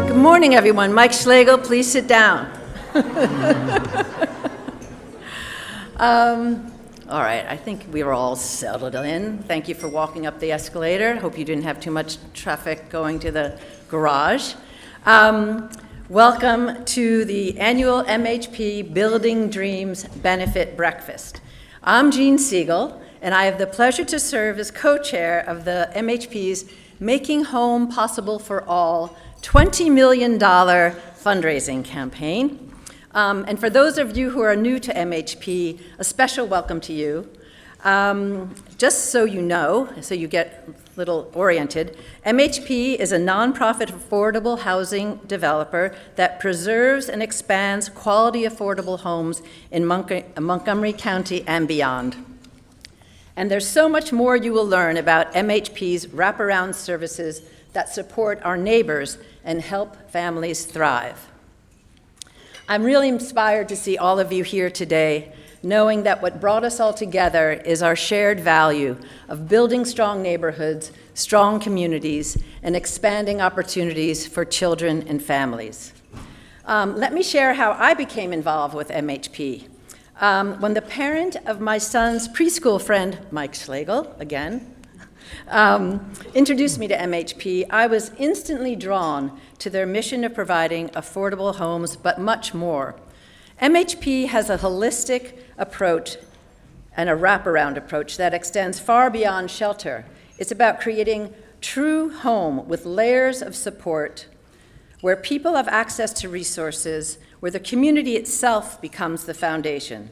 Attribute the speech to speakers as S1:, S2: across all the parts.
S1: Good morning, everyone. Mike Schlegel, please sit down. All right, I think we were all settled in. Thank you for walking up the escalator. Hope you didn't have too much traffic going to the garage. Welcome to the annual MHP Building Dreams Benefit Breakfast. I'm Jean Siegel, and I have the pleasure to serve as co-chair of the MHP's Making Home Possible for All $20 million fundraising campaign. And for those of you who are new to MHP, a special welcome to you. Just so you know, so you get a little oriented, MHP is a nonprofit affordable housing developer that preserves and expands quality affordable homes in Montgomery County and beyond. And there's so much more you will learn about MHP's wraparound services that support our neighbors and help families thrive. I'm really inspired to see all of you here today, knowing that what brought us all together is our shared value of building strong neighborhoods, strong communities, and expanding opportunities for children and families. Let me share how I became involved with MHP. When the parent of my son's preschool friend, Mike Schlegel, again, introduced me to MHP, I was instantly drawn to their mission of providing affordable homes, but much more. MHP has a holistic approach and a wraparound approach that extends far beyond shelter. It's about creating true home with layers of support, where people have access to resources, where the community itself becomes the foundation.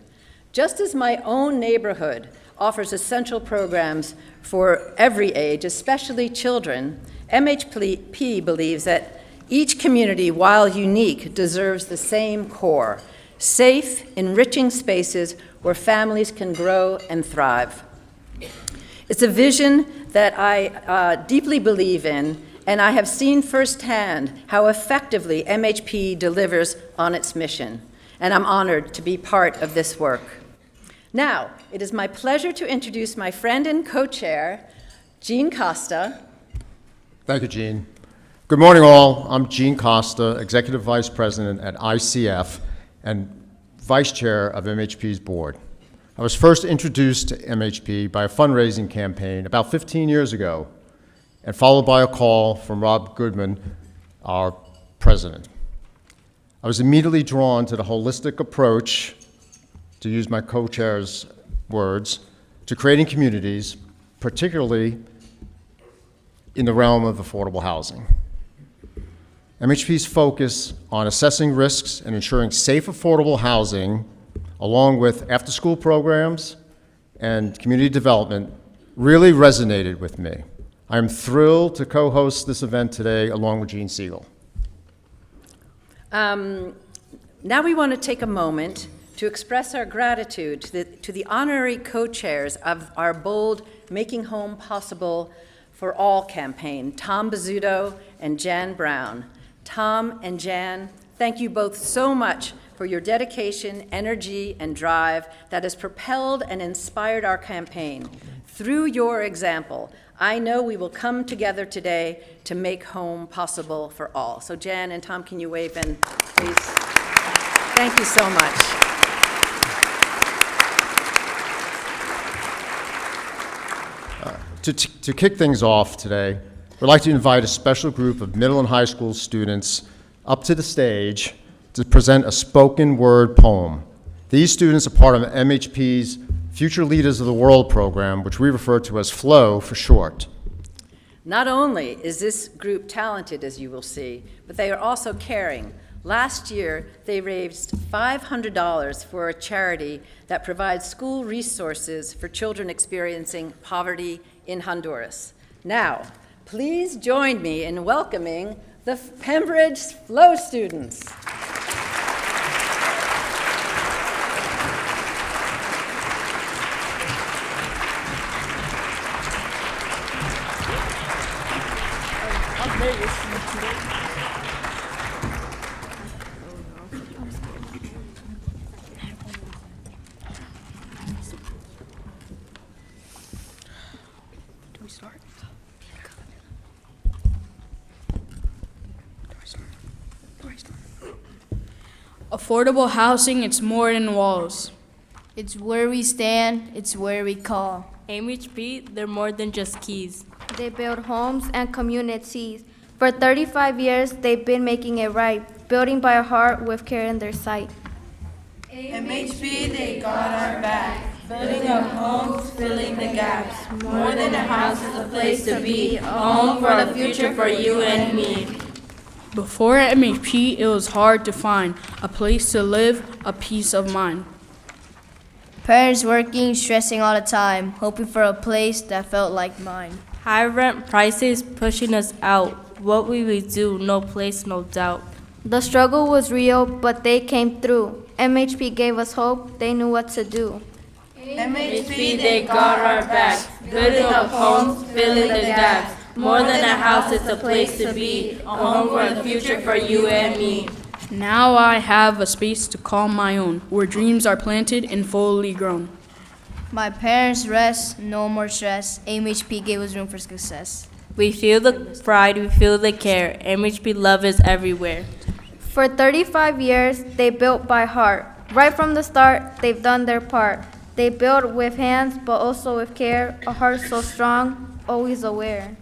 S1: Just as my own neighborhood offers essential programs for every age, especially children, MHP believes that each community, while unique, deserves the same core: safe, enriching spaces where families can grow and thrive. It's a vision that I deeply believe in, and I have seen firsthand how effectively MHP delivers on its mission, and I'm honored to be part of this work. Now, it is my pleasure to introduce my friend and co-chair, Gene Costa.
S2: Thank you, Gene. Good morning, all. I'm Gene Costa, Executive Vice President at ICF and Vice Chair of MHP's board. I was first introduced to MHP by a fundraising campaign about 15 years ago, and followed by a call from Rob Goodman, our president. I was immediately drawn to the holistic approach, to use my co-chair's words, to creating communities, particularly in the realm of affordable housing. MHP's focus on assessing risks and ensuring safe, affordable housing, along with after-school programs and community development, really resonated with me. I am thrilled to co-host this event today along with Gene Siegel.
S1: Now we want to take a moment to express our gratitude to the honorary co-chairs of our bold Making Home Possible for All campaign, Tom Bizzuto and Jan Brown. Tom and Jan, thank you both so much for your dedication, energy, and drive that has propelled and inspired our campaign. Through your example, I know we will come together today to make home possible for all. So Jan and Tom, can you wave in, please? Thank you so much.
S2: To kick things off today, we'd like to invite a special group of middle and high school students up to the stage to present a spoken word poem. These students are part of MHP's Future Leaders of the World program, which we refer to as FLOW for short.
S1: Not only is this group talented, as you will see, but they are also caring. Last year, they raised $500 for a charity that provides school resources for children experiencing poverty in Honduras. Now, please join me in welcoming the Pembridge FLOW students.
S3: Affordable housing, it's more than walls.
S4: It's where we stand, it's where we call.
S5: MHP, they're more than just keys.
S6: They build homes and communities. For 35 years, they've been making it right, building by heart with care in their sight.
S7: MHP, they got our back, building up homes, filling the gaps. More than a house is a place to be, a home for the future for you and me.
S3: Before MHP, it was hard to find a place to live, a peace of mind.
S4: Parents working, stressing all the time, hoping for a place that felt like mine.
S5: High rent prices pushing us out. What we would do, no place, no doubt.
S6: The struggle was real, but they came through. MHP gave us hope, they knew what to do.
S7: MHP, they got our back, building up homes, filling the gaps. More than a house, it's a place to be, a home for the future for you and me.
S3: Now I have a space to call my own, where dreams are planted and fully grown.
S4: My parents rest, no more stress. MHP gave us room for success.
S5: We feel the pride, we feel the care. MHP love is everywhere.
S6: For 35 years, they built by heart. Right from the start, they've done their part. They build with hands, but also with care, a heart so strong, always aware.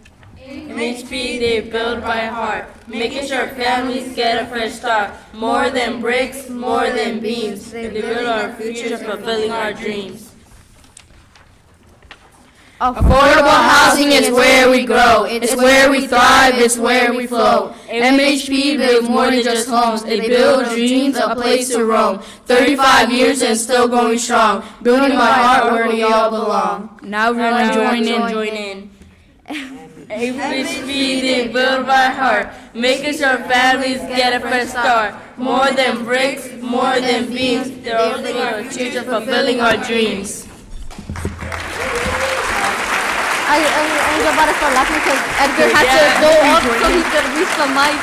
S7: MHP, they build by heart, making sure families get a fresh start. More than bricks, more than beams, they build our future, fulfilling our dreams.
S4: Affordable housing is where we grow, it's where we thrive, it's where we flow. MHP builds more than just homes, they build dreams, a place to roam. 35 years and still going strong, building by heart where we all belong.
S3: Now everyone join in.
S7: MHP, they build by heart, making sure families get a fresh start. More than bricks, more than beams, they're building our future, fulfilling our dreams.
S6: I was about to start laughing because Edgar had to go up so he could reach the mic.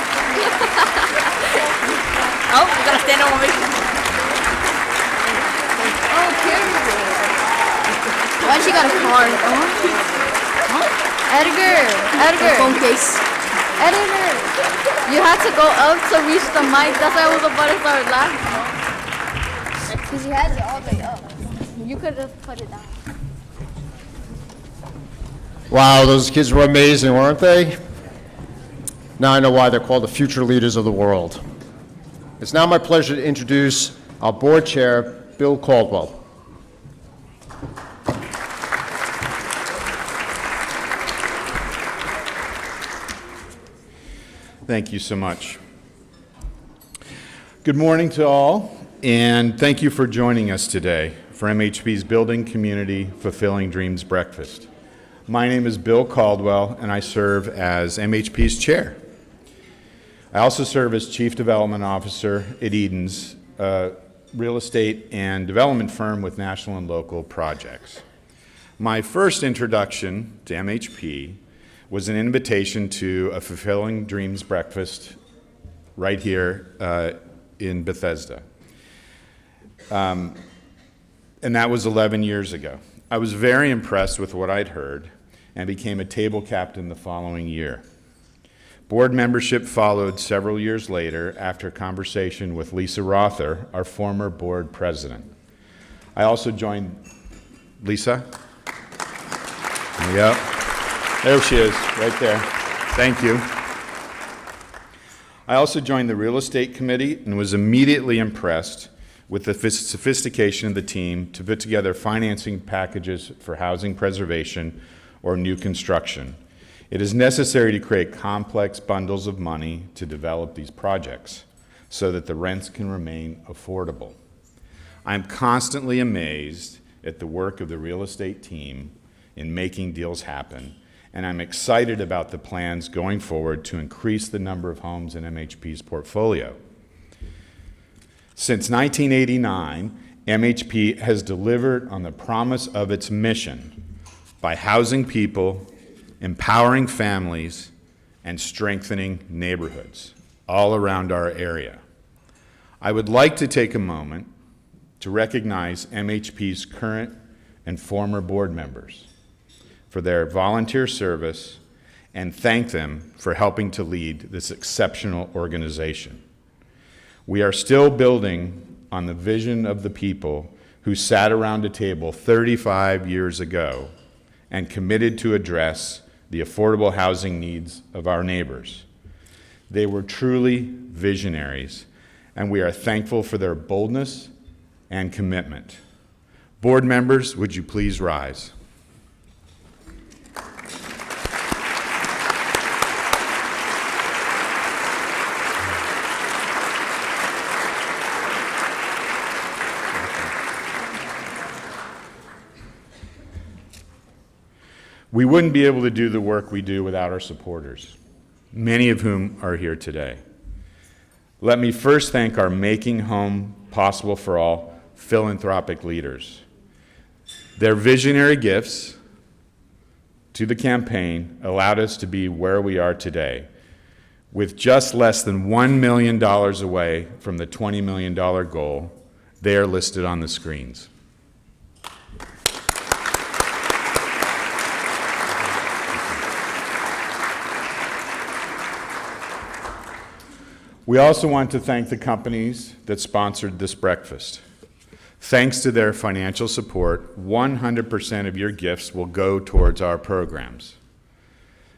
S1: Oh, we gotta stand over here.
S6: Oh, terrible. Why she got a card? Edgar.
S4: Phone case.
S6: Edgar. You had to go up to reach the mic. That's why I was about to start laughing. Because you had it all the way up. You could have put it down.
S2: Wow, those kids were amazing, weren't they? Now I know why they're called the future leaders of the world. It's now my pleasure to introduce our board chair, Bill Caldwell.
S8: Thank you so much. Good morning to all, and thank you for joining us today for MHP's Building Community Fulfilling Dreams Breakfast. My name is Bill Caldwell, and I serve as MHP's chair. I also serve as Chief Development Officer at Eden's, a real estate and development firm with national and local projects. My first introduction to MHP was an invitation to a Fulfilling Dreams breakfast right here in Bethesda. And that was 11 years ago. I was very impressed with what I'd heard and became a table captain the following year. Board membership followed several years later after a conversation with Lisa Rother, our former board president. I also joined Lisa. Yep. There she is, right there. Thank you. I also joined the real estate committee and was immediately impressed with the sophistication of the team to put together financing packages for housing preservation or new construction. It is necessary to create complex bundles of money to develop these projects so that the rents can remain affordable. I'm constantly amazed at the work of the real estate team in making deals happen, and I'm excited about the plans going forward to increase the number of homes in MHP's portfolio. Since 1989, MHP has delivered on the promise of its mission by housing people, empowering families, and strengthening neighborhoods all around our area. I would like to take a moment to recognize MHP's current and former board members for their volunteer service and thank them for helping to lead this exceptional organization. We are still building on the vision of the people who sat around a table 35 years ago and committed to address the affordable housing needs of our neighbors. They were truly visionaries, and we are thankful for their boldness and commitment. Board members, would you please rise? We wouldn't be able to do the work we do without our supporters, many of whom are here today. Let me first thank our Making Home Possible for All philanthropic leaders. Their visionary gifts to the campaign allowed us to be where we are today, with just less than $1 million away from the $20 million goal. They are listed on the screens. We also want to thank the companies that sponsored this breakfast. Thanks to their financial support, 100% of your gifts will go towards our programs.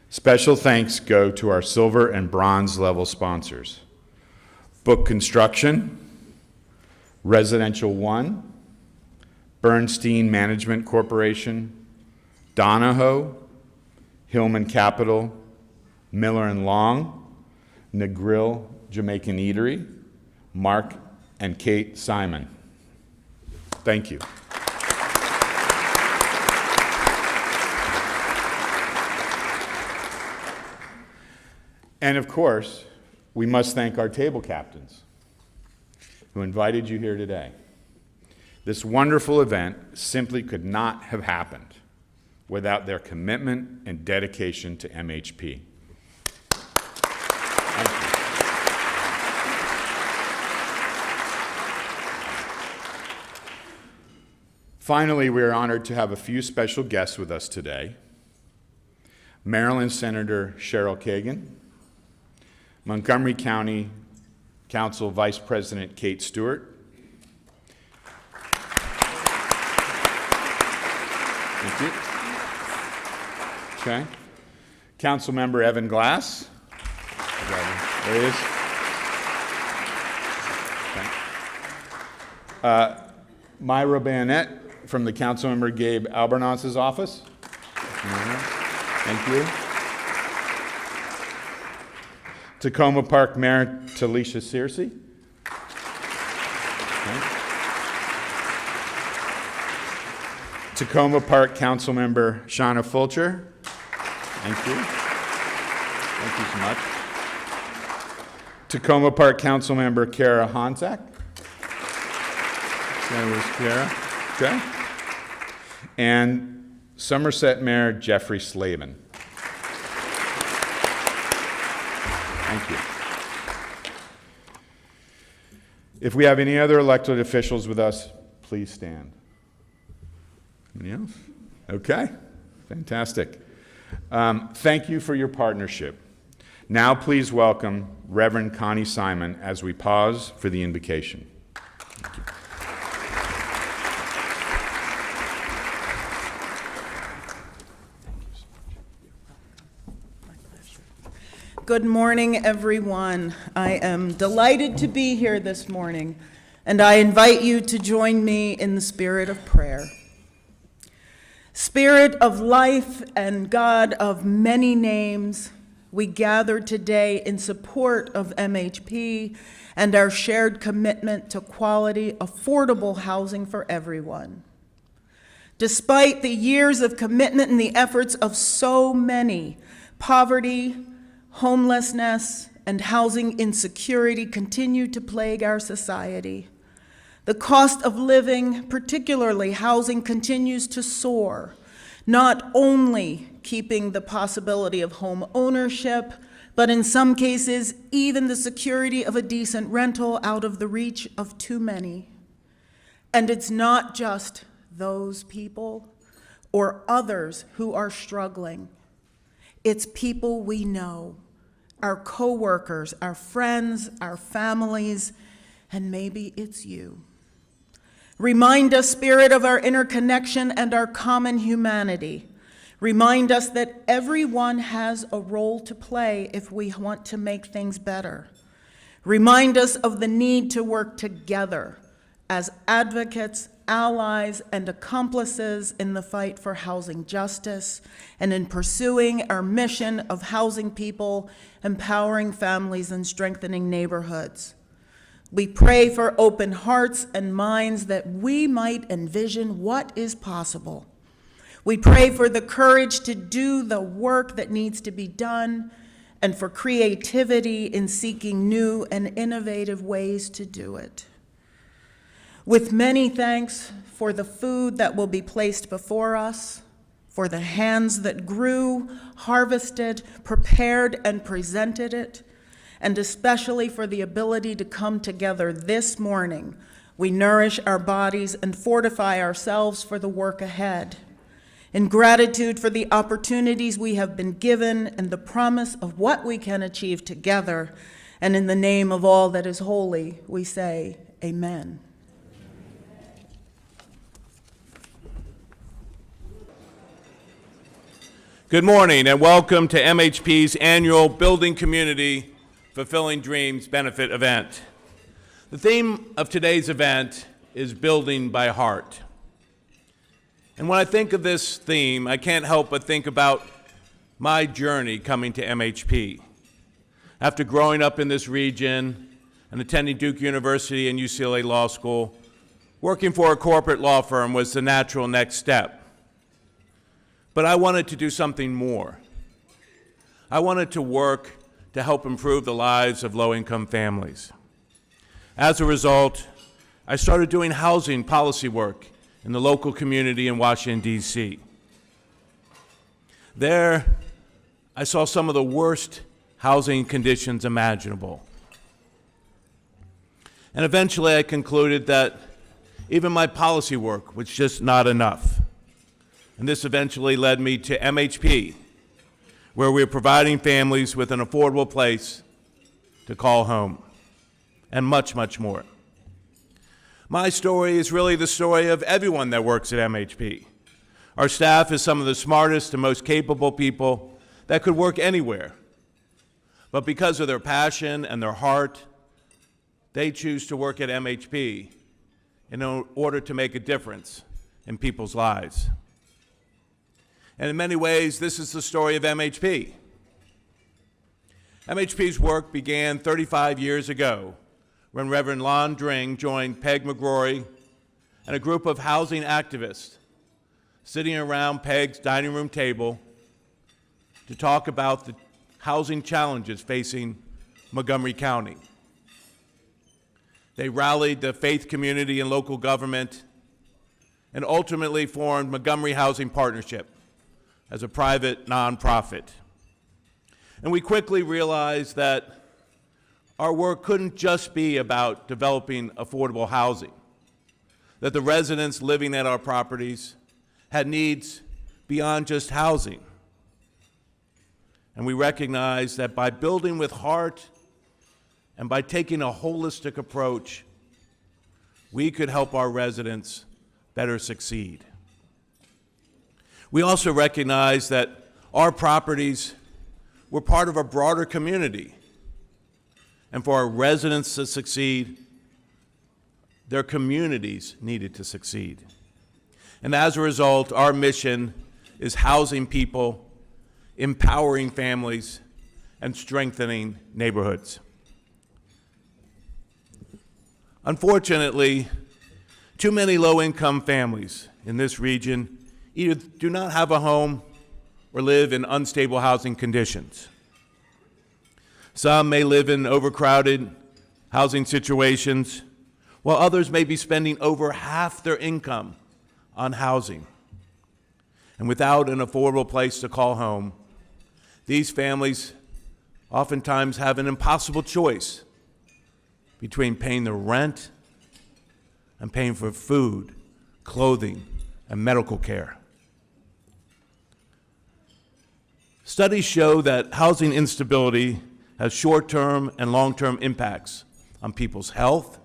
S8: Special thanks go to our silver and bronze level sponsors: Book Construction, Residential One, Bernstein Management Corporation, Donahoe, Hillman Capital, Miller and Long, Negril Jamaican Eatery, Mark and Kate Simon. Thank you. And of course, we must thank our table captains who invited you here today. This wonderful event simply could not have happened without their commitment and dedication to MHP. Thank you. Finally, we are honored to have a few special guests with us today. Maryland Senator Cheryl Kagan, Montgomery County Council Vice President Kate Stewart, thank you. Okay. Councilmember Evan Glass. There he is. Okay. Myra Bayonet from the Councilmember Gabe Albornoz's office. Thank you. Tacoma Park Mayor Talisha Searcy. Okay. Tacoma Park Councilmember Shauna Fulcher. Thank you. Thank you so much. Tacoma Park Councilmember Kara Honsack. There was Kara. Okay. And Somerset Mayor Jeffrey Slavin. Thank you. If we have any other elected officials with us, please stand. Anyone else? Okay, fantastic. Thank you for your partnership. Now please welcome Reverend Connie Simon as we pause for the invocation. Thank you.
S9: Good morning, everyone. I am delighted to be here this morning, and I invite you to join me in the spirit of prayer. Spirit of life and God of many names, we gather today in support of MHP and our shared commitment to quality, affordable housing for everyone. Despite the years of commitment and the efforts of so many, poverty, homelessness, and housing insecurity continue to plague our society. The cost of living, particularly housing, continues to soar, not only keeping the possibility of home ownership, but in some cases, even the security of a decent rental out of the reach of too many. And it's not just those people or others who are struggling. It's people we know, our coworkers, our friends, our families, and maybe it's you. Remind us, Spirit, of our interconnection and our common humanity. Remind us that everyone has a role to play if we want to make things better. Remind us of the need to work together as advocates, allies, and accomplices in the fight for housing justice and in pursuing our mission of housing people, empowering families, and strengthening neighborhoods. We pray for open hearts and minds that we might envision what is possible. We pray for the courage to do the work that needs to be done and for creativity in seeking new and innovative ways to do it. With many thanks for the food that will be placed before us, for the hands that grew, harvested, prepared, and presented it, and especially for the ability to come together this morning, we nourish our bodies and fortify ourselves for the work ahead. In gratitude for the opportunities we have been given and the promise of what we can achieve together, and in the name of all that is holy, we say, Amen.
S10: Good morning and welcome to MHP's annual Building Community, Fulfilling Dreams benefit event. The theme of today's event is Building by Heart. And when I think of this theme, I can't help but think about my journey coming to MHP. After growing up in this region and attending Duke University and UCLA Law School, working for a corporate law firm was the natural next step. But I wanted to do something more. I wanted to work to help improve the lives of low-income families. As a result, I started doing housing policy work in the local community in Washington, D.C. There, I saw some of the worst housing conditions imaginable. And eventually I concluded that even my policy work was just not enough. And this eventually led me to MHP, where we're providing families with an affordable place to call home, and much, much more. My story is really the story of everyone that works at MHP. Our staff is some of the smartest and most capable people that could work anywhere. But because of their passion and their heart, they choose to work at MHP in order to make a difference in people's lives. And in many ways, this is the story of MHP. MHP's work began 35 years ago when Reverend Lon Dring joined Peg McGrory and a group of housing activists sitting around Peg's dining room table to talk about the housing challenges facing Montgomery County. They rallied the faith community and local government and ultimately formed Montgomery Housing Partnership as a private nonprofit. And we quickly realized that our work couldn't just be about developing affordable housing, that the residents living at our properties had needs beyond just housing. And we recognize that by building with heart and by taking a holistic approach, we could help our residents better succeed. We also recognize that our properties were part of a broader community. And for our residents to succeed, their communities needed to succeed. And as a result, our mission is housing people, empowering families, and strengthening neighborhoods. Unfortunately, too many low-income families in this region either do not have a home or live in unstable housing conditions. Some may live in overcrowded housing situations, while others may be spending over half their income on housing. And without an affordable place to call home, these families oftentimes have an impossible choice between paying the rent and paying for food, clothing, and medical care. Studies show that housing instability has short-term and long-term impacts on people's health,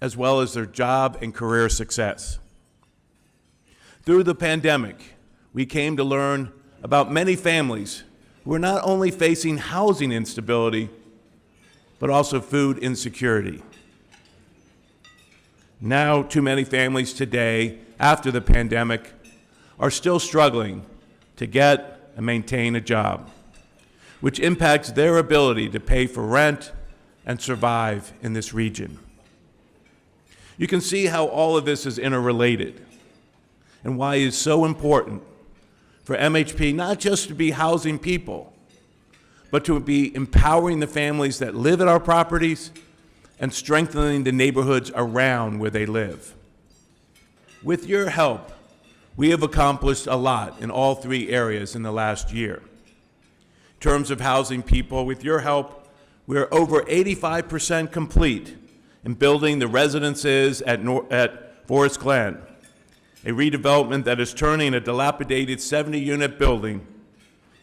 S10: as well as their job and career success. Through the pandemic, we came to learn about many families who are not only facing housing instability, but also food insecurity. Now, too many families today, after the pandemic, are still struggling to get and maintain a job, which impacts their ability to pay for rent and survive in this region. You can see how all of this is interrelated and why it is so important for MHP not just to be housing people, but to be empowering the families that live at our properties and strengthening the neighborhoods around where they live. With your help, we have accomplished a lot in all three areas in the last year. In terms of housing people, with your help, we are over 85% complete in building the residences at Forest Glen, a redevelopment that is turning a dilapidated 70-unit building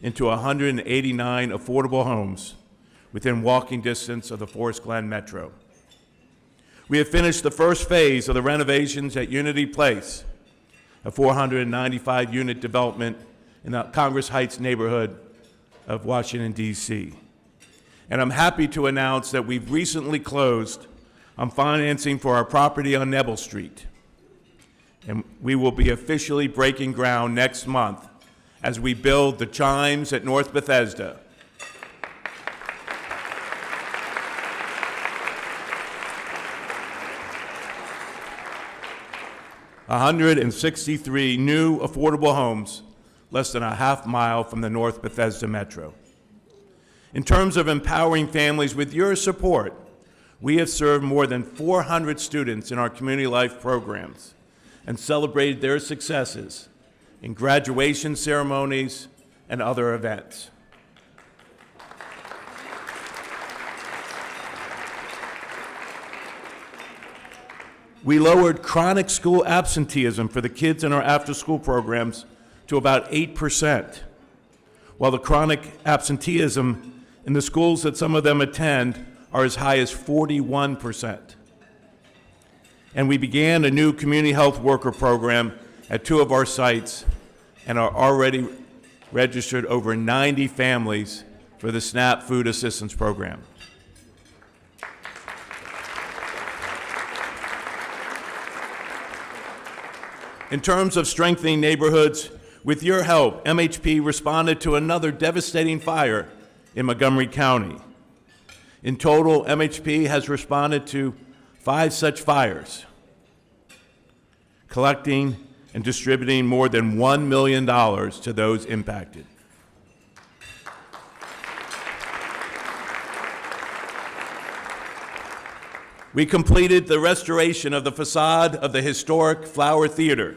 S10: into 189 affordable homes within walking distance of the Forest Glen Metro. We have finished the first phase of the renovations at Unity Place, a 495-unit development in the Congress Heights neighborhood of Washington, D.C. And I'm happy to announce that we've recently closed on financing for our property on Neville Street. And we will be officially breaking ground next month as we build the Chimes at North Bethesda. $163 new affordable homes less than a half mile from the North Bethesda Metro. In terms of empowering families, with your support, we have served more than 400 students in our community life programs and celebrated their successes in graduation ceremonies and other events. We lowered chronic school absenteeism for the kids in our after-school programs to about 8%, while the chronic absenteeism in the schools that some of them attend are as high as 41%. And we began a new community health worker program at 2 of our sites and are already registered over 90 families for the SNAP Food Assistance Program. In terms of strengthening neighborhoods, with your help, MHP responded to another devastating fire in Montgomery County. In total, MHP has responded to 5 such fires, collecting and distributing more than $1 million to those impacted. We completed the restoration of the facade of the historic Flower Theater.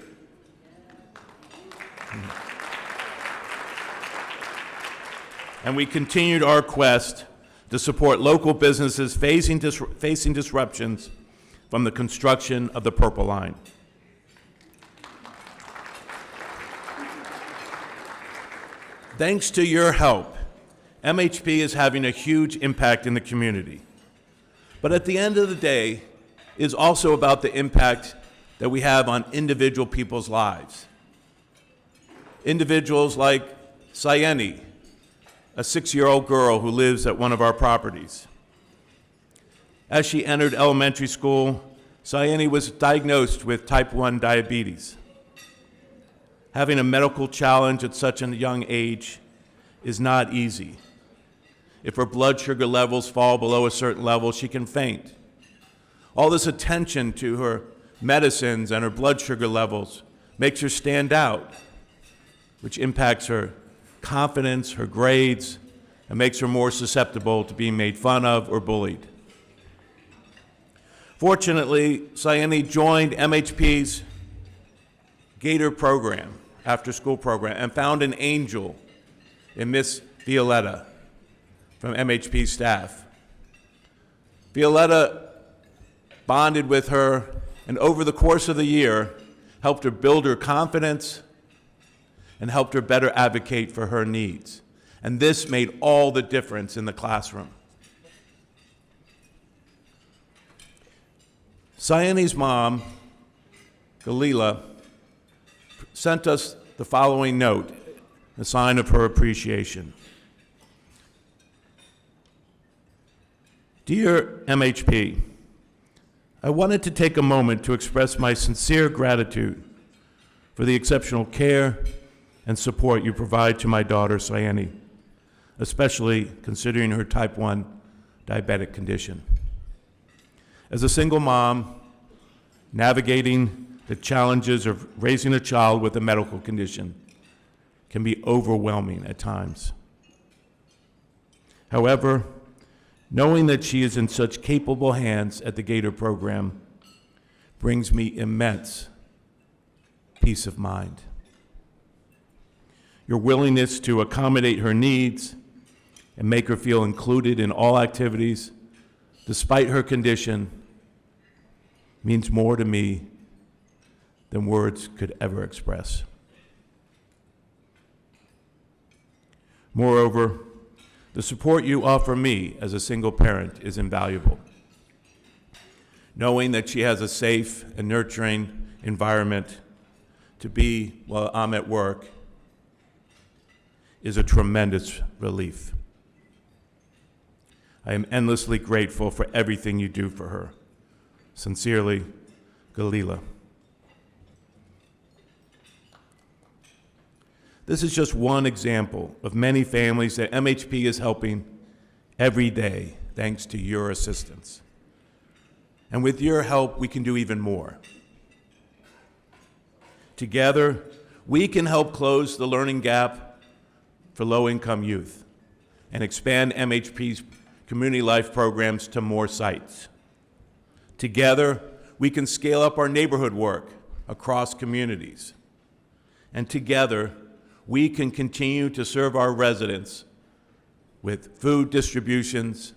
S10: And we continued our quest to support local businesses facing disruptions from the construction of the Purple Line. Thanks to your help, MHP is having a huge impact in the community. But at the end of the day, it is also about the impact that we have on individual people's lives. Individuals like Sayeni, a 6-year-old girl who lives at one of our properties. As she entered elementary school, Sayeni was diagnosed with type 1 diabetes. Having a medical challenge at such a young age is not easy. If her blood sugar levels fall below a certain level, she can faint. All this attention to her medicines and her blood sugar levels makes her stand out, which impacts her confidence, her grades, and makes her more susceptible to being made fun of or bullied. Fortunately, Sayeni joined MHP's Gator program, after-school program, and found an angel in Miss Violetta from MHP staff. Violetta bonded with her, and over the course of the year, helped her build her confidence and helped her better advocate for her needs. And this made all the difference in the classroom. Sayeni's mom, Galila, sent us the following note, a sign of her appreciation. Dear MHP, I wanted to take a moment to express my sincere gratitude for the exceptional care and support you provide to my daughter, Sayeni, especially considering her type 1 diabetic condition. As a single mom, navigating the challenges of raising a child with a medical condition can be overwhelming at times. However, knowing that she is in such capable hands at the Gator program brings me immense peace of mind. Your willingness to accommodate her needs and make her feel included in all activities, despite her condition, means more to me than words could ever express. Moreover, the support you offer me as a single parent is invaluable. Knowing that she has a safe and nurturing environment to be while I'm at work is a tremendous relief. I am endlessly grateful for everything you do for her. Sincerely, Galila. This is just one example of many families that MHP is helping every day, thanks to your assistance. And with your help, we can do even more. Together, we can help close the learning gap for low-income youth and expand MHP's community life programs to more sites. Together, we can scale up our neighborhood work across communities. And together, we can continue to serve our residents with food distributions,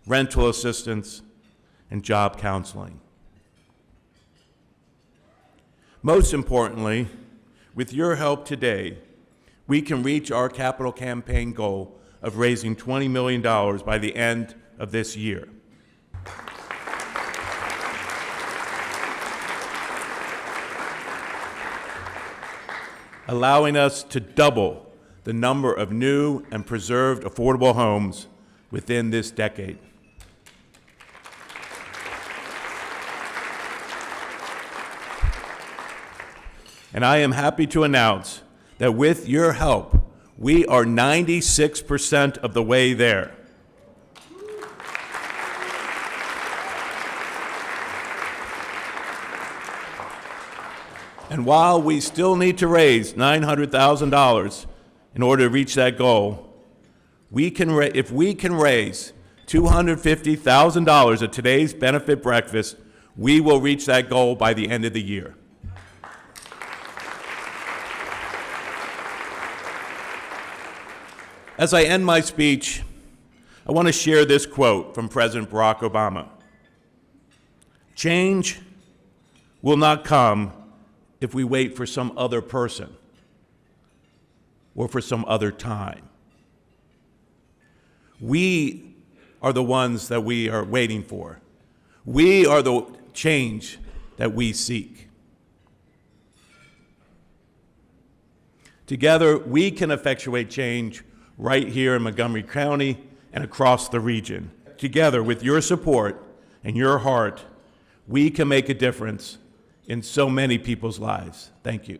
S10: rental assistance, and job counseling. Most importantly, with your help today, we can reach our capital campaign goal of raising $20 million by the end of this year. Allowing us to double the number of new and preserved affordable homes within this decade. And I am happy to announce that with your help, we are 96% of the way there. And while we still need to raise $900,000 in order to reach that goal, if we can raise $250,000 at today's benefit breakfast, we will reach that goal by the end of the year. As I end my speech, I want to share this quote from President Barack Obama. Change will not come if we wait for some other person. or for some other time. We are the ones that we are waiting for. We are the change that we seek. Together, we can effectuate change right here in Montgomery County and across the region. Together, with your support and your heart, we can make a difference in so many people's lives. Thank you.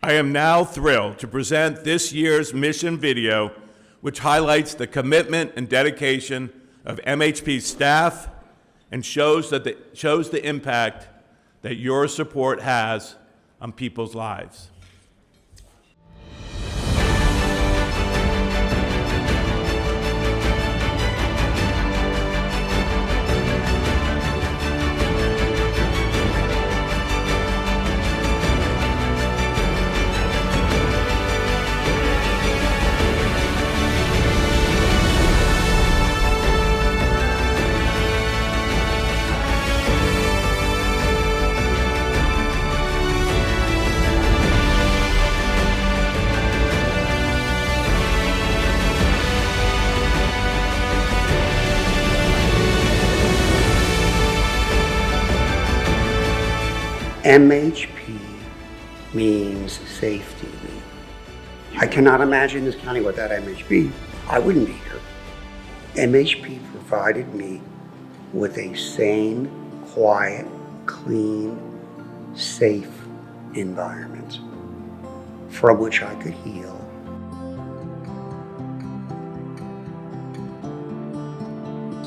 S10: I am now thrilled to present this year's mission video, which highlights the commitment and dedication of MHP staff and shows the impact that your support has on people's lives.
S11: MHP means safety to me. I cannot imagine this county without MHP. I wouldn't be here. MHP provided me with a sane, quiet, clean, safe environment from which I could heal.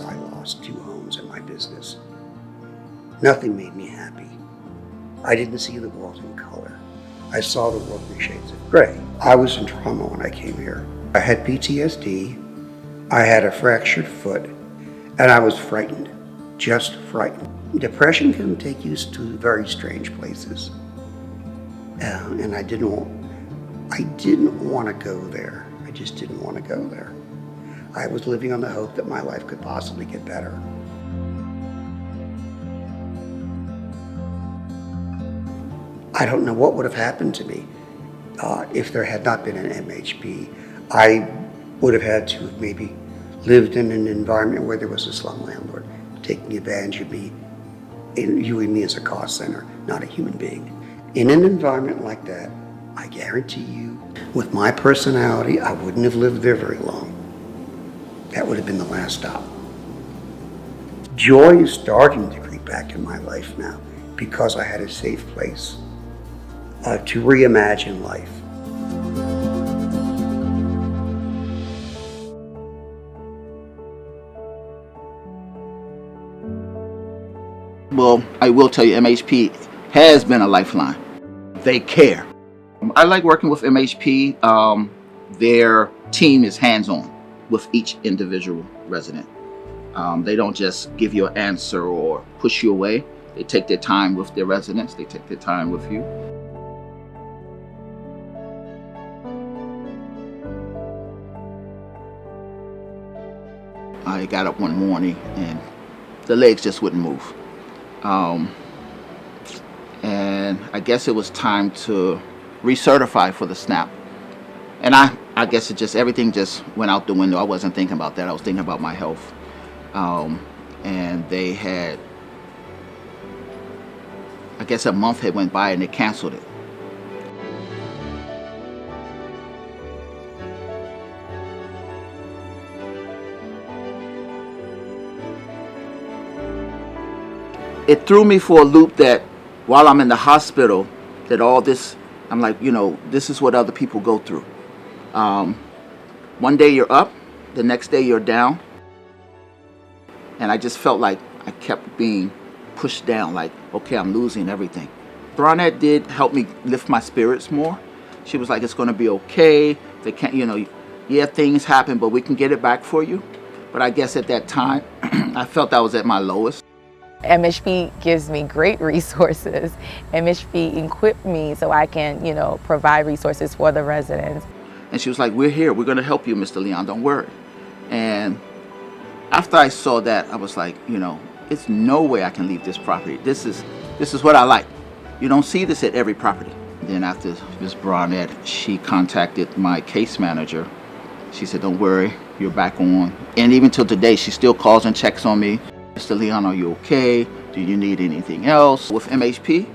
S11: I lost 2 homes in my business. Nothing made me happy. I didn't see the world in color. I saw the world in shades of gray. I was in trauma when I came here. I had PTSD, I had a fractured foot, and I was frightened, just frightened. Depression can take you to very strange places. And I didn't want to go there. I just didn't want to go there. I was living on the hope that my life could possibly get better. I don't know what would have happened to me if there had not been an MHP. I would have had to have maybe lived in an environment where there was a slum landlord taking advantage of me, viewing me as a cost center, not a human being. In an environment like that, I guarantee you, with my personality, I wouldn't have lived there very long. That would have been the last stop. Joy is starting to creep back in my life now because I had a safe place to reimagine life.
S12: Well, I will tell you, MHP has been a lifeline. They care. I like working with MHP. Their team is hands-on with each individual resident. They don't just give you an answer or push you away. They take their time with their residents. They take their time with you. I got up one morning and the legs just wouldn't move. And I guess it was time to recertify for the SNAP. And I guess everything just went out the window. I wasn't thinking about that. I was thinking about my health. And they had, I guess a month had went by and they canceled it. It threw me for a loop that while I'm in the hospital, that all this, I'm like, this is what other people go through. One day you're up, the next day you're down. And I just felt like I kept being pushed down, like, okay, I'm losing everything. Thronette did help me lift my spirits more. She was like, it's gonna be okay. They can't, yeah, things happen, but we can get it back for you. But I guess at that time, I felt I was at my lowest.
S13: MHP gives me great resources. MHP equipped me so I can, provide resources for the residents.
S12: And she was like, we're here. We're going to help you, Mr. Leon. Don't worry. And After I saw that, I was like, it's no way I can leave this property. This is what I like. You don't see this at every property. Then after Ms. Barnett, she contacted my case manager. She said, don't worry, you're back on. And even till today, she still calls and checks on me. Mr. Leon, are you okay? Do you need anything else? With MHP,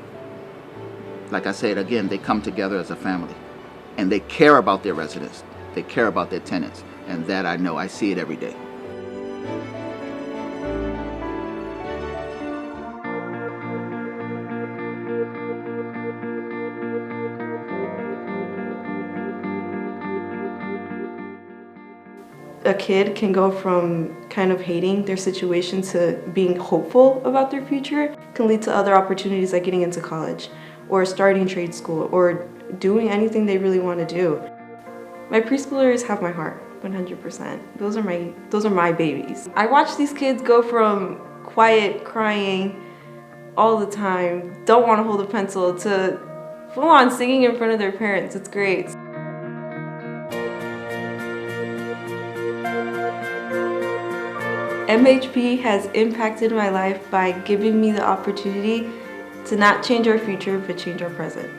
S12: like I said, again, they come together as a family. And they care about their residents. They care about their tenants. And that I know, I see it every day.
S14: A kid can go from kind of hating their situation to being hopeful about their future. It can lead to other opportunities like getting into college or starting trade school or doing anything they really want to do. My preschoolers have my heart, 100%. Those are my babies. I watch these kids go from quiet, crying all the time, don't want to hold a pencil, to full on singing in front of their parents. It's great. MHP has impacted my life by giving me the opportunity to not change our future, but change our present.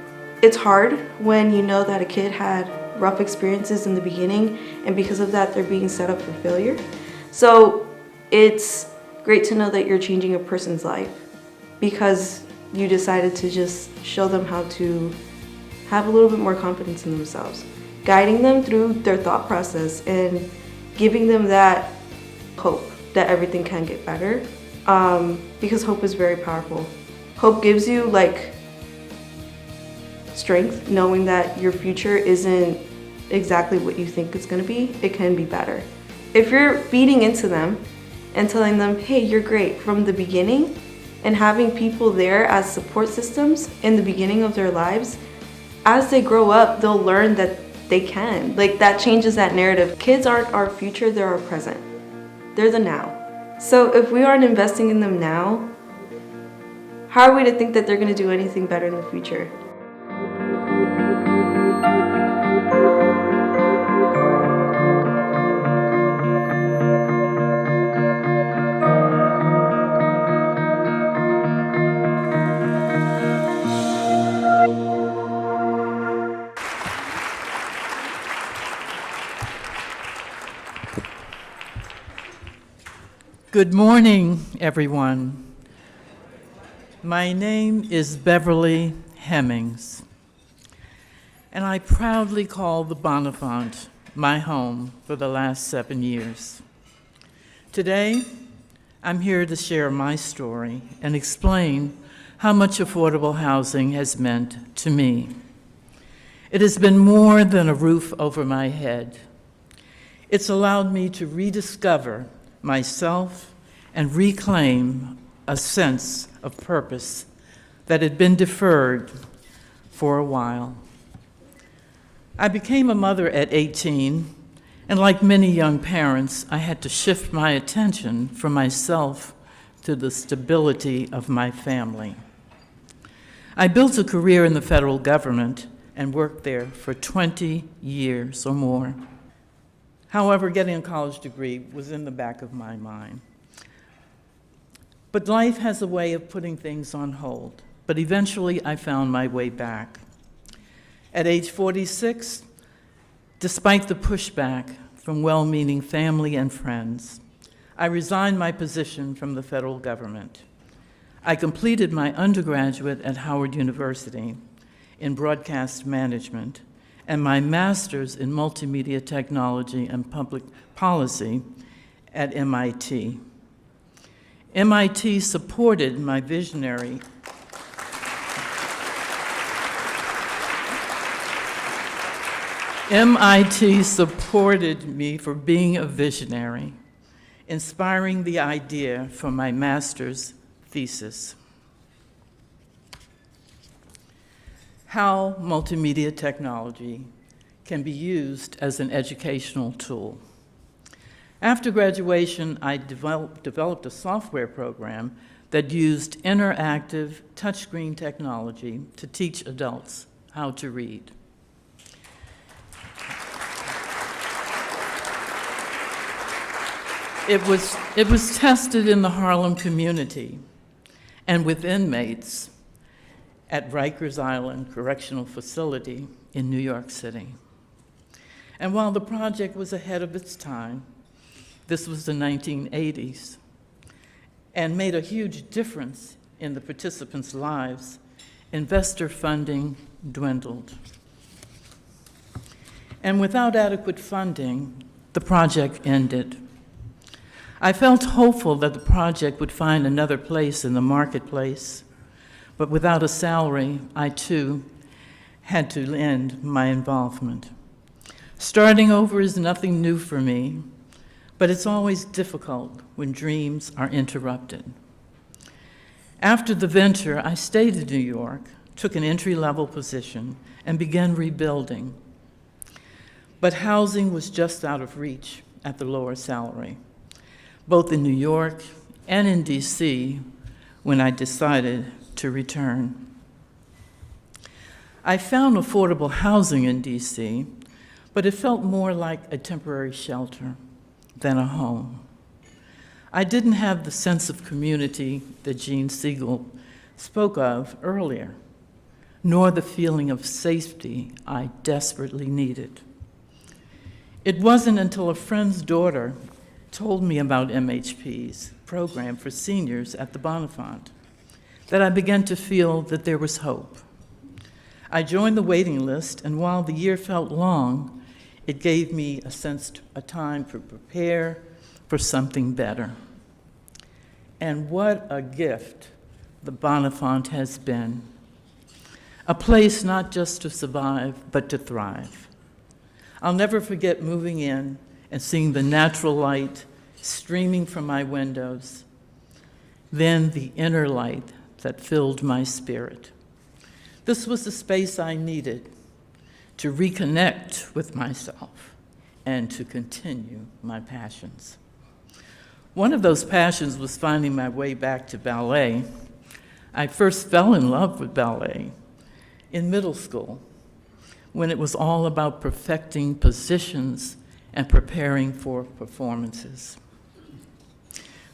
S14: It's hard when you know that a kid had rough experiences in the beginning, and because of that, they're being set up for failure. So it's great to know that you're changing a person's life because you decided to just show them how to have a little bit more confidence in themselves, guiding them through their thought process and giving them that hope that everything can get better, because hope is very powerful. Hope gives you strength, knowing that your future isn't exactly what you think it's going to be. It can be better. If you're feeding into them and telling them, hey, you're great from the beginning, and having people there as support systems in the beginning of their lives, as they grow up, they'll learn that they can. That changes that narrative. Kids aren't our future, they're our present. They're the now. So if we aren't investing in them now, how are we to think that they're going to do anything better in the future?
S15: Good morning, everyone. My name is Beverly Hemmings, and I proudly call the Bonifant my home for the last 7 years. Today, I'm here to share my story and explain how much affordable housing has meant to me. It has been more than a roof over my head. It's allowed me to rediscover myself and reclaim a sense of purpose that had been deferred for a while. I became a mother at 18, and like many young parents, I had to shift my attention from myself to the stability of my family. I built a career in the federal government and worked there for 20 years or more. However, getting a college degree was in the back of my mind. But life has a way of putting things on hold. But eventually, I found my way back. At age 46, despite the pushback from well-meaning family and friends, I resigned my position from the federal government. I completed my undergraduate at Howard University in broadcast management and my master's in multimedia technology and public policy at MIT. MIT supported my visionary MIT supported me for being a visionary, inspiring the idea for my master's thesis. How multimedia technology can be used as an educational tool. After graduation, I developed a software program that used interactive touchscreen technology to teach adults how to read. It was tested in the Harlem community and with inmates at Rikers Island Correctional Facility in New York City. And while the project was ahead of its time, this was the 1980s, and made a huge difference in the participants' lives, investor funding dwindled. And without adequate funding, the project ended. I felt hopeful that the project would find another place in the marketplace, but without a salary, I too had to end my involvement. Starting over is nothing new for me, but it's always difficult when dreams are interrupted. After the venture, I stayed in New York, took an entry-level position, and began rebuilding. But housing was just out of reach at the lower salary, both in New York and in DC, when I decided to return. I found affordable housing in DC, but it felt more like a temporary shelter than a home. I didn't have the sense of community that Gene Siegel spoke of earlier, nor the feeling of safety I desperately needed. It wasn't until a friend's daughter told me about MHP's program for seniors at the Bonifant that I began to feel that there was hope. I joined the waiting list, and while the year felt long, it gave me a time to prepare for something better. And what a gift the Bonifant has been. A place not just to survive, but to thrive. I'll never forget moving in and seeing the natural light streaming from my windows, then the inner light that filled my spirit. This was the space I needed to reconnect with myself and to continue my passions. One of those passions was finding my way back to ballet. I first fell in love with ballet in middle school, when it was all about perfecting positions and preparing for performances.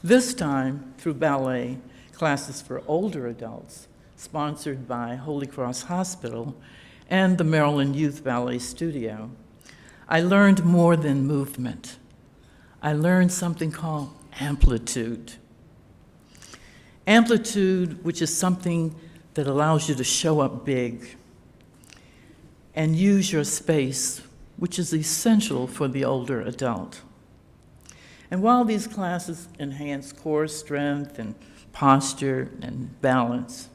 S15: This time, through ballet classes for older adults, sponsored by Holy Cross Hospital and the Maryland Youth Ballet Studio, I learned more than movement. I learned something called amplitude. Amplitude, which is something that allows you to show up big and use your space, which is essential for the older adult. And while these classes enhance core strength and posture and balance,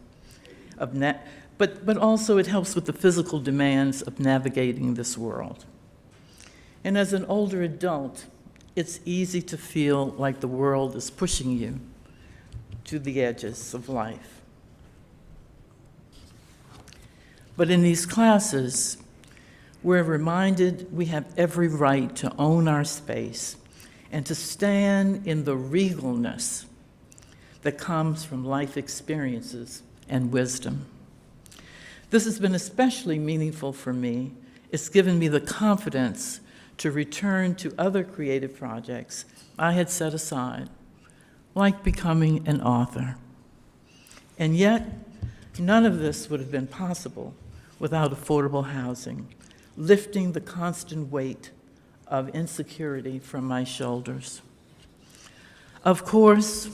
S15: but also it helps with the physical demands of navigating this world. And as an older adult, it's easy to feel like the world is pushing you to the edges of life. But in these classes, we're reminded we have every right to own our space and to stand in the regalness that comes from life experiences and wisdom. This has been especially meaningful for me. It's given me the confidence to return to other creative projects I had set aside, like becoming an author. And yet, none of this would have been possible without affordable housing, lifting the constant weight of insecurity from my shoulders. Of course,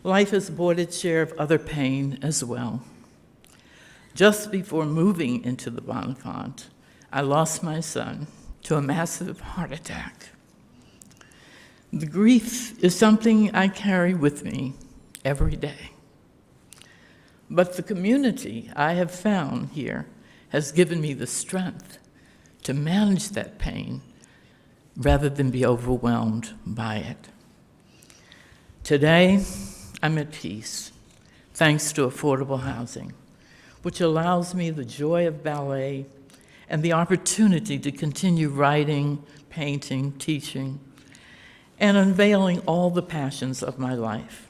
S15: life has brought its share of other pain as well. Just before moving into the Bonifant, I lost my son to a massive heart attack. The grief is something I carry with me every day. But the community I have found here has given me the strength to manage that pain rather than be overwhelmed by it. Today, I'm at peace, thanks to affordable housing, which allows me the joy of ballet and the opportunity to continue writing, painting, teaching, and unveiling all the passions of my life.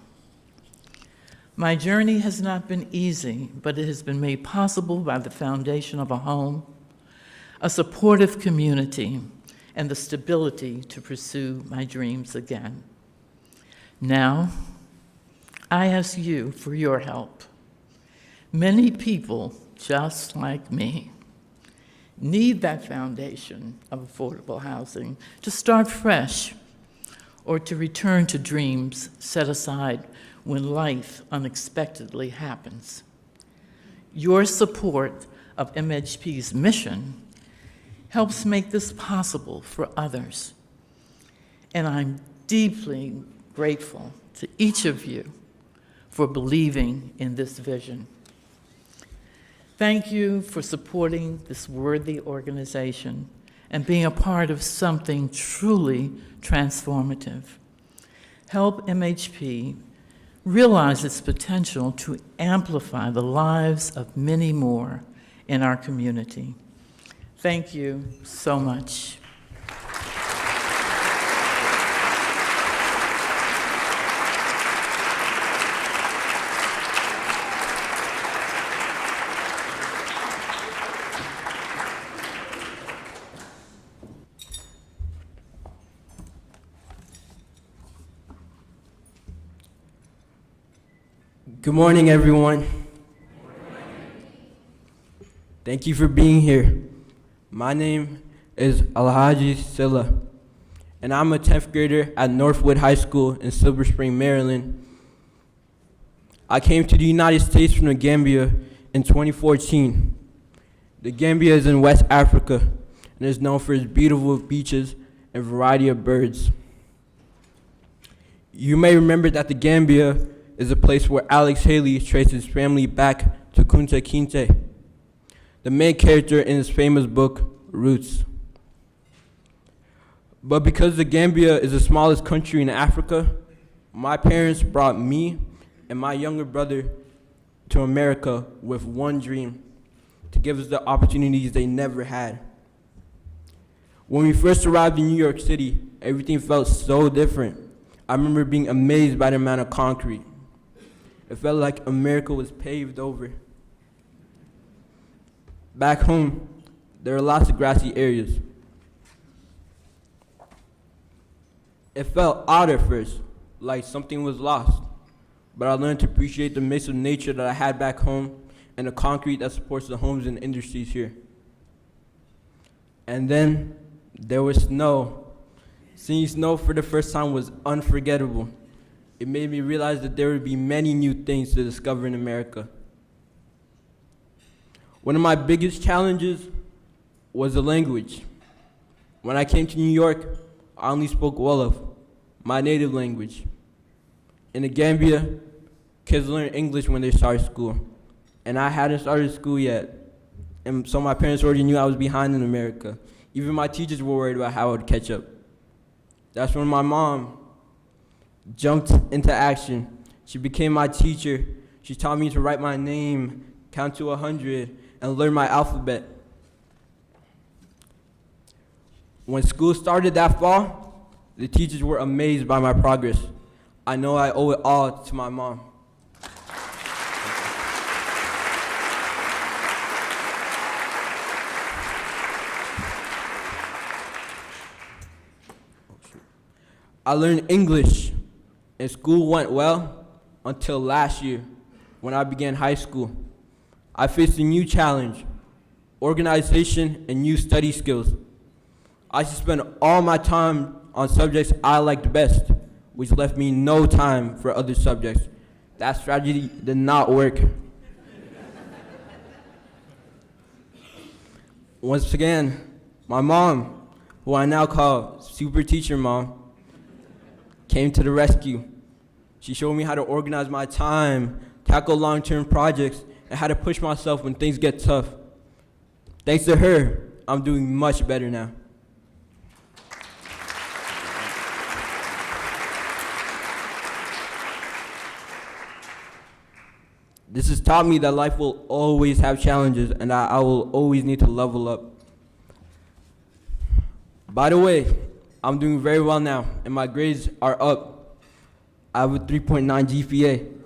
S15: My journey has not been easy, but it has been made possible by the foundation of a home, a supportive community, and the stability to pursue my dreams again. Now, I ask you for your help. Many people, just like me, need that foundation of affordable housing to start fresh or to return to dreams set aside when life unexpectedly happens. Your support of MHP's mission helps make this possible for others. And I'm deeply grateful to each of you for believing in this vision. Thank you for supporting this worthy organization and being a part of something truly transformative. Help MHP realize its potential to amplify the lives of many more in our community. Thank you so much.
S16: Good morning, everyone. Thank you for being here. My name is Alhaji Silla, and I'm a 10th grader at Northwood High School in Silver Spring, Maryland. I came to the United States from the Gambia in 2014. The Gambia is in West Africa and is known for its beautiful beaches and variety of birds. You may remember that the Gambia is a place where Alex Haley traced his family back to Kunta Kinte, the main character in his famous book, Roots. But because the Gambia is the smallest country in Africa, my parents brought me and my younger brother to America with one dream: to give us the opportunities they never had. When we first arrived in New York City, everything felt so different. I remember being amazed by the amount of concrete. It felt like America was paved over. Back home, there are lots of grassy areas. It felt odd at first, like something was lost, but I learned to appreciate the mix of nature that I had back home and the concrete that supports the homes and industries here. And then there was snow. Seeing snow for the first time was unforgettable. It made me realize that there would be many new things to discover in America. One of my biggest challenges was the language. When I came to New York, I only spoke Wolof, my native language. In the Gambia, kids learn English when they start school, and I hadn't started school yet. And so my parents already knew I was behind in America. Even my teachers were worried about how I would catch up. That's when my mom jumped into action. She became my teacher. She taught me to write my name, count to 100, and learn my alphabet. When school started that fall, the teachers were amazed by my progress. I know I owe it all to my mom. I learned English, and school went well until last year when I began high school. I faced a new challenge: organization and new study skills. I should spend all my time on subjects I liked best, which left me no time for other subjects. That strategy did not work. Once again, my mom, who I now call Super Teacher Mom, came to the rescue. She showed me how to organize my time, tackle long-term projects, and how to push myself when things get tough. Thanks to her, I'm doing much better now. This has taught me that life will always have challenges and that I will always need to level up. By the way, I'm doing very well now, and my grades are up. I have a 3.9 GPA.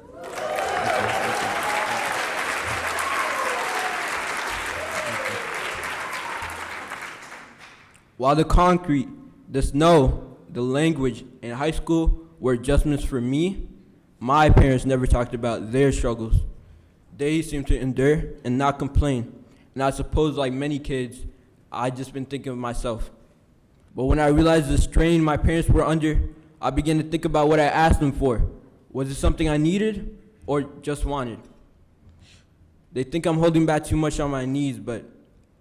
S16: While the concrete, the snow, the language in high school were adjustments for me. My parents never talked about their struggles. They seemed to endure and not complain. And I suppose, like many kids, I just been thinking of myself. But when I realized the strain my parents were under, I began to think about what I asked them for. Was it something I needed or just wanted? They think I'm holding back too much on my needs, but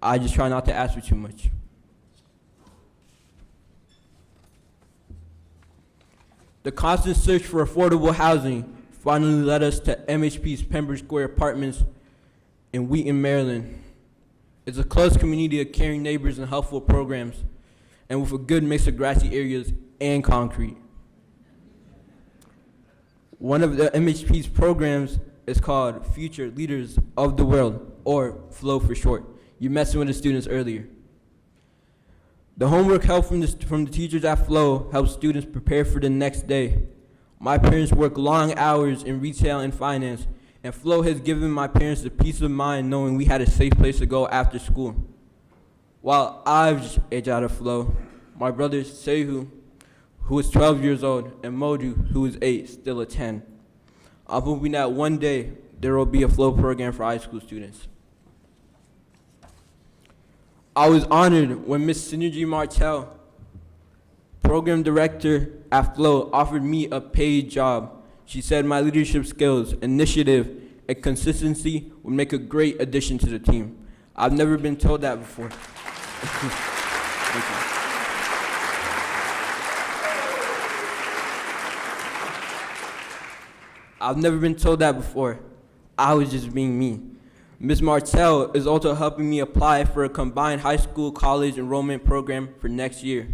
S16: I just try not to ask for too much. The constant search for affordable housing finally led us to MHP's Pembroke Square Apartments in Wheaton, Maryland. It's a close community of caring neighbors and helpful programs, and with a good mix of grassy areas and concrete. One of the MHP's programs is called Future Leaders of the World, or FLOW for short. You met with the students earlier. The homework help from the teachers at FLOW helps students prepare for the next day. My parents work long hours in retail and finance, and FLOW has given my parents the peace of mind knowing we had a safe place to go after school. While I've aged out of FLOW, my brothers Sehu, who is 12 years old, and Modu, who is 8, still attend. I'm hoping that one day there will be a FLOW program for high school students. I was honored when Ms. Synergy Martell, program director at FLOW, offered me a paid job. She said my leadership skills, initiative, and consistency would make a great addition to the team. I've never been told that before. Thank you. I've never been told that before. I was just being me. Ms. Martell is also helping me apply for a combined high school college enrollment program for next year.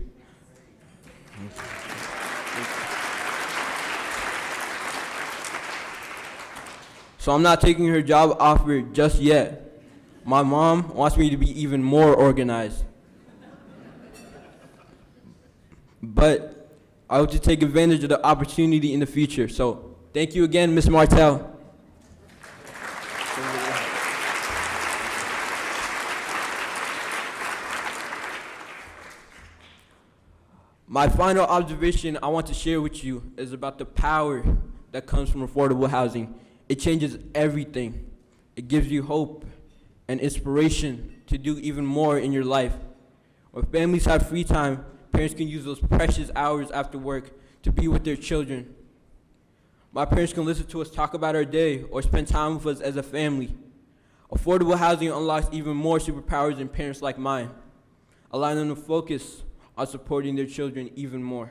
S16: So I'm not taking her job offer just yet. My mom wants me to be even more organized. But I hope to take advantage of the opportunity in the future. So thank you again, Ms. Martell. My final observation I want to share with you is about the power that comes from affordable housing. It changes everything. It gives you hope and inspiration to do even more in your life. When families have free time, parents can use those precious hours after work to be with their children. My parents can listen to us talk about our day or spend time with us as a family. Affordable housing unlocks even more superpowers in parents like mine, allowing them to focus on supporting their children even more.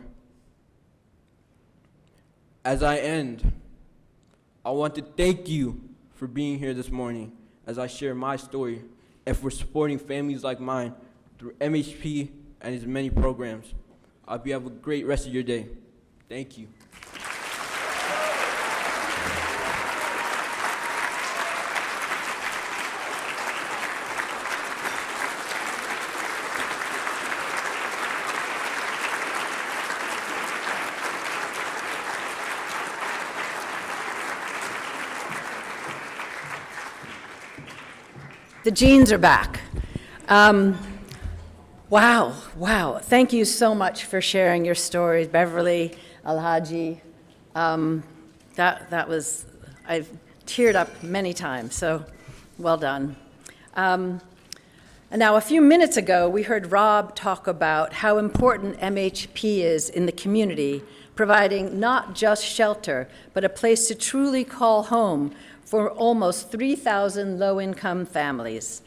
S16: As I end, I want to thank you for being here this morning as I share my story and for supporting families like mine through MHP and its many programs. I hope you have a great rest of your day. Thank you.
S1: The jeans are back. Wow. Thank you so much for sharing your stories, Beverly, Alhaji. That was, I've teared up many times, so well done. And now, a few minutes ago, we heard Rob talk about how important MHP is in the community, providing not just shelter, but a place to truly call home for almost 3,000 low-income families.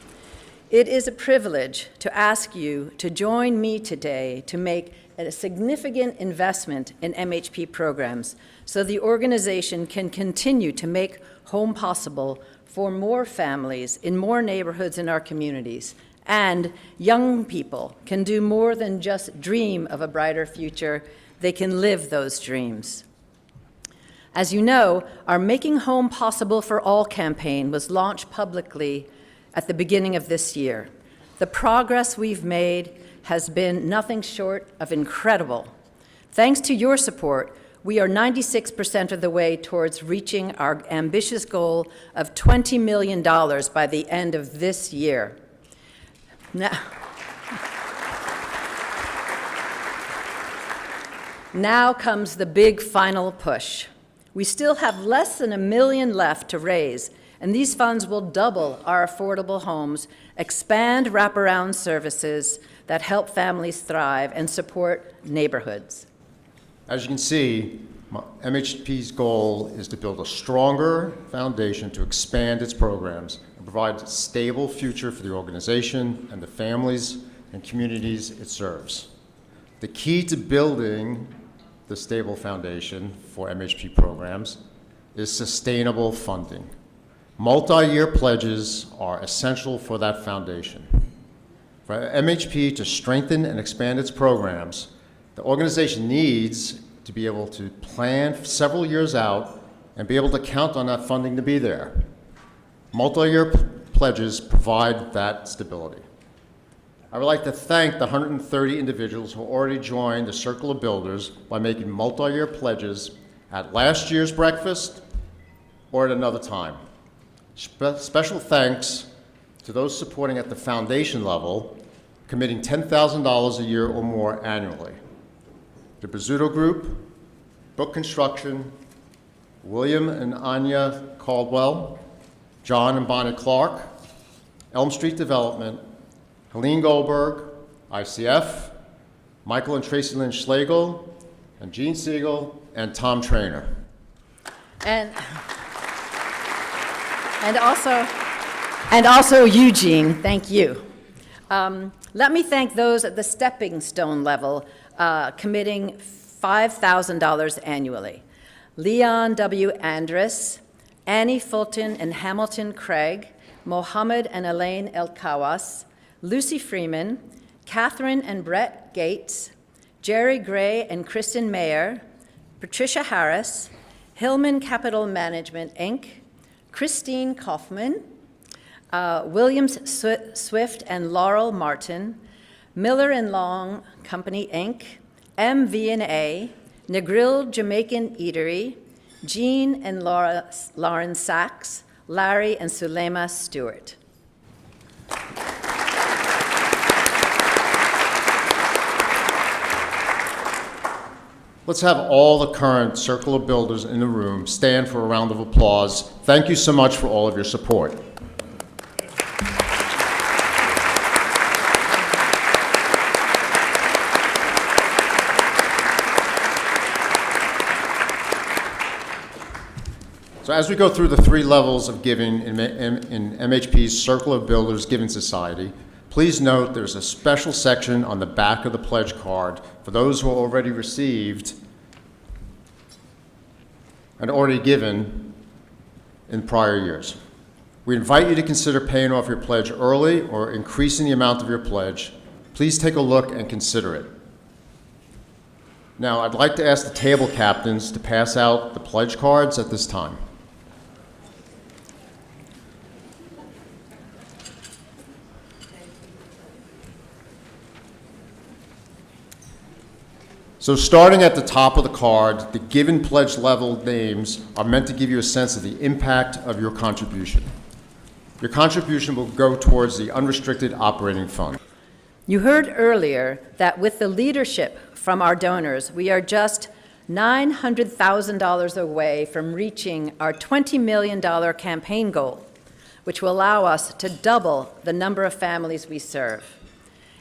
S1: It is a privilege to ask you to join me today to make a significant investment in MHP programs so the organization can continue to make home possible for more families in more neighborhoods in our communities, and young people can do more than just dream of a brighter future. They can live those dreams. As you know, our Making Home Possible for All campaign was launched publicly at the beginning of this year. The progress we've made has been nothing short of incredible. Thanks to your support, we are 96% of the way towards reaching our ambitious goal of $20 million by the end of this year. Now comes the big final push. We still have less than $1 million left to raise, and these funds will double our affordable homes, expand wraparound services that help families thrive, and support neighborhoods.
S2: As you can see, MHP's goal is to build a stronger foundation to expand its programs and provide a stable future for the organization and the families and communities it serves. The key to building the stable foundation for MHP programs is sustainable funding. Multi-year pledges are essential for that foundation. For MHP to strengthen and expand its programs, the organization needs to be able to plan several years out and be able to count on that funding to be there. Multi-year pledges provide that stability. I would like to thank the 130 individuals who already joined the Circle of Builders by making multi-year pledges at last year's breakfast or at another time. Special thanks to those supporting at the foundation level, committing $10,000 a year or more annually. The Bizzuto Group, Book Construction, William and Anya Caldwell, John and Bonnie Clark, Elm Street Development, Helene Goldberg, ICF, Michael and Tracy Lynn Schlegel, and Gene Siegel, and Tom Trainer.
S1: And also Eugene, thank you. Let me thank those at the stepping stone level committing $5,000 annually. Leon W. Andrus, Annie Fulton and Hamilton Craig, Mohammed and Elaine Elkawas, Lucy Freeman, Catherine and Brett Gates, Jerry Gray and Kristen Mayer, Patricia Harris, Hillman Capital Management, Inc., Christine Kaufman, Williams Swift and Laurel Martin, Miller and Long Company, Inc., MV&A, Negril Jamaican Eatery, Jean and Lauren Sachs, Larry and Sulema Stewart.
S2: Let's have all the current Circle of Builders in the room stand for a round of applause. Thank you so much for all of your support. So as we go through the three levels of giving in MHP's Circle of Builders Giving Society, please note there's a special section on the back of the pledge card for those who already received and already given in prior years. We invite you to consider paying off your pledge early or increasing the amount of your pledge. Please take a look and consider it. Now, I'd like to ask the table captains to pass out the pledge cards at this time. So starting at the top of the card, the given pledge level names are meant to give you a sense of the impact of your contribution. Your contribution will go towards the unrestricted operating fund.
S1: You heard earlier that with the leadership from our donors, we are just $900,000 away from reaching our $20 million campaign goal, which will allow us to double the number of families we serve.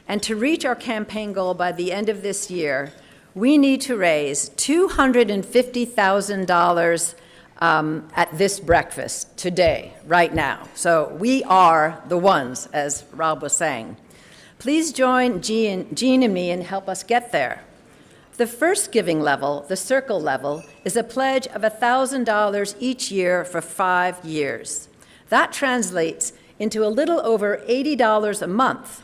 S1: And to reach our campaign goal by the end of this year, we need to raise $250,000 at this breakfast today, right now. So we are the ones, as Rob was saying. Please join Jean and me and help us get there. The first giving level, the circle level, is a pledge of $1,000 each year for 5 years. That translates into a little over $80 a month.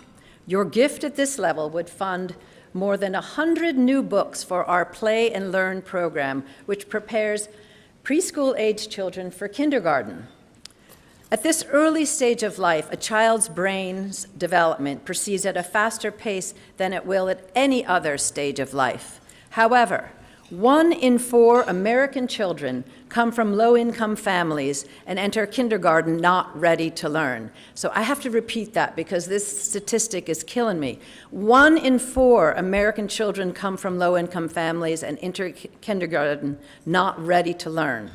S1: Your gift at this level would fund more than 100 new books for our Play and Learn program, which prepares preschool-age children for kindergarten. At this early stage of life, a child's brain's development proceeds at a faster pace than it will at any other stage of life. However, 1 in 4 American children come from low-income families and enter kindergarten not ready to learn. So I have to repeat that because this statistic is killing me. 1 in 4 American children come from low-income families and enter kindergarten not ready to learn.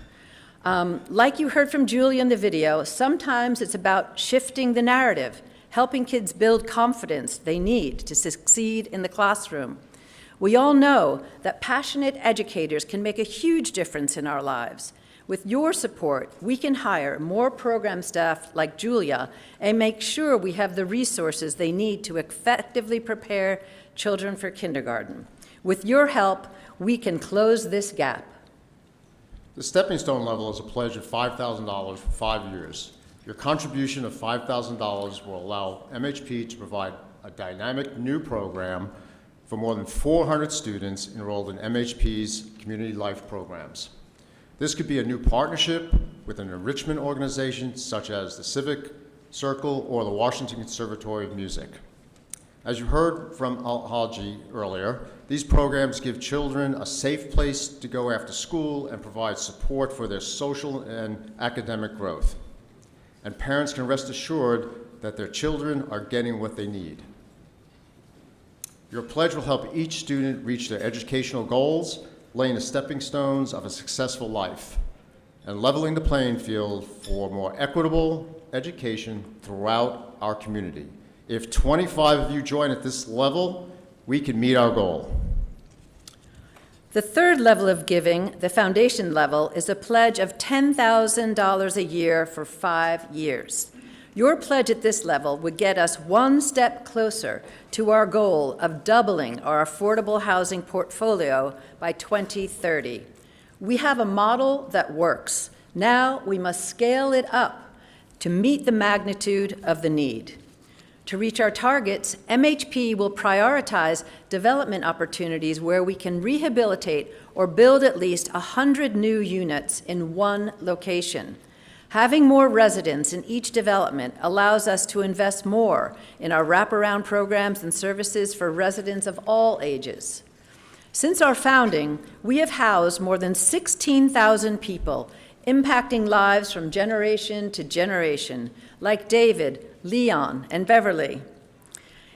S1: Like you heard from Julia in the video, sometimes it's about shifting the narrative, helping kids build confidence they need to succeed in the classroom. We all know that passionate educators can make a huge difference in our lives. With your support, we can hire more program staff like Julia and make sure we have the resources they need to effectively prepare children for kindergarten. With your help, we can close this gap.
S2: The Stepping Stone level is a pledge of $5,000 for 5 years. Your contribution of $5,000 will allow MHP to provide a dynamic new program for more than 400 students enrolled in MHP's community life programs. This could be a new partnership with an enrichment organization such as the Civic Circle or the Washington Conservatory of Music. As you heard from Haji earlier, these programs give children a safe place to go after school and provide support for their social and academic growth. And parents can rest assured that their children are getting what they need. Your pledge will help each student reach their educational goals, laying the stepping stones of a successful life, and leveling the playing field for more equitable education throughout our community. If 25 of you join at this level, we can meet our goal.
S1: The third level of giving, the foundation level, is a pledge of $10,000 a year for 5 years. Your pledge at this level would get us one step closer to our goal of doubling our affordable housing portfolio by 2030. We have a model that works. Now we must scale it up to meet the magnitude of the need. To reach our targets, MHP will prioritize development opportunities where we can rehabilitate or build at least 100 new units in one location. Having more residents in each development allows us to invest more in our wraparound programs and services for residents of all ages. Since our founding, we have housed more than 16,000 people, impacting lives from generation to generation, like David, Leon, and Beverly.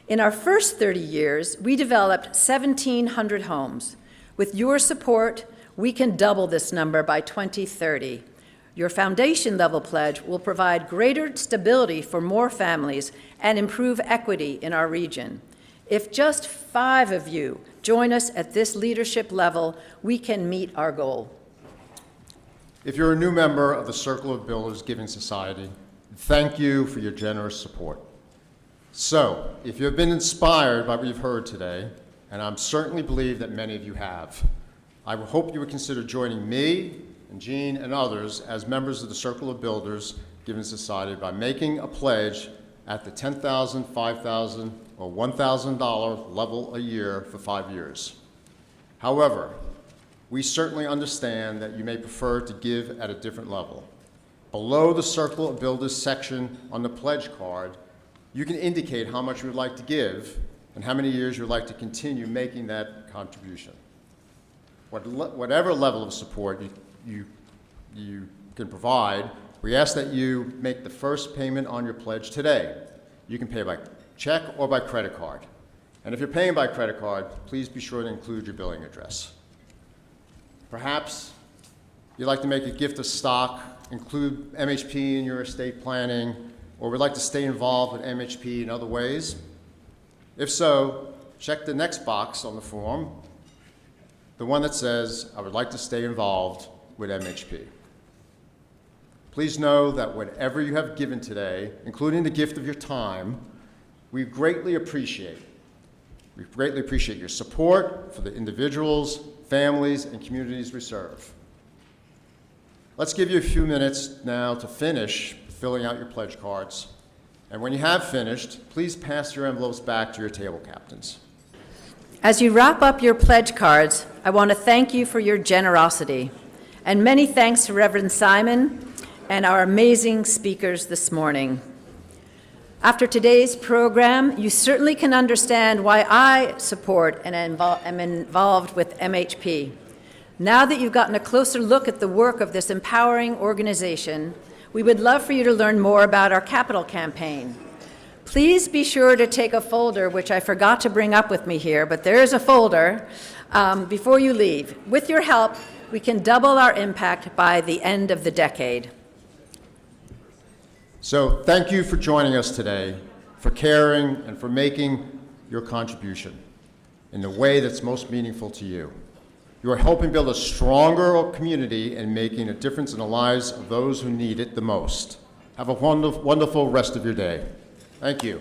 S1: In our first 30 years, we developed 1,700 homes. With your support, we can double this number by 2030. Your foundation level pledge will provide greater stability for more families and improve equity in our region. If just 5 of you join us at this leadership level, we can meet our goal.
S2: If you're a new member of the Circle of Builders Giving Society, thank you for your generous support. So, if you have been inspired by what you've heard today, and I certainly believe that many of you have, I hope you would consider joining me and Jean and others as members of the Circle of Builders Giving Society by making a pledge at the $10,000, $5,000, or $1,000 level a year for 5 years. However, we certainly understand that you may prefer to give at a different level. Below the Circle of Builders section on the pledge card, you can indicate how much you would like to give and how many years you would like to continue making that contribution. Whatever level of support you can provide, we ask that you make the first payment on your pledge today. You can pay by check or by credit card. And if you're paying by credit card, please be sure to include your billing address. Perhaps you'd like to make a gift of stock, include MHP in your estate planning, or would like to stay involved with MHP in other ways. If so, check the next box on the form, the one that says, I would like to stay involved with MHP. Please know that whatever you have given today, including the gift of your time, we greatly appreciate. We greatly appreciate your support for the individuals, families, and communities we serve. Let's give you a few minutes now to finish filling out your pledge cards. And when you have finished, please pass your envelopes back to your table captains.
S1: As you wrap up your pledge cards, I want to thank you for your generosity. And many thanks to Reverend Simon and our amazing speakers this morning. After today's program, you certainly can understand why I support and am involved with MHP. Now that you've gotten a closer look at the work of this empowering organization, we would love for you to learn more about our capital campaign. Please be sure to take a folder, which I forgot to bring up with me here, but there is a folder, before you leave. With your help, we can double our impact by the end of the decade.
S2: So thank you for joining us today, for caring, and for making your contribution in the way that's most meaningful to you. You are helping build a stronger community and making a difference in the lives of those who need it the most. Have a wonderful rest of your day. Thank you.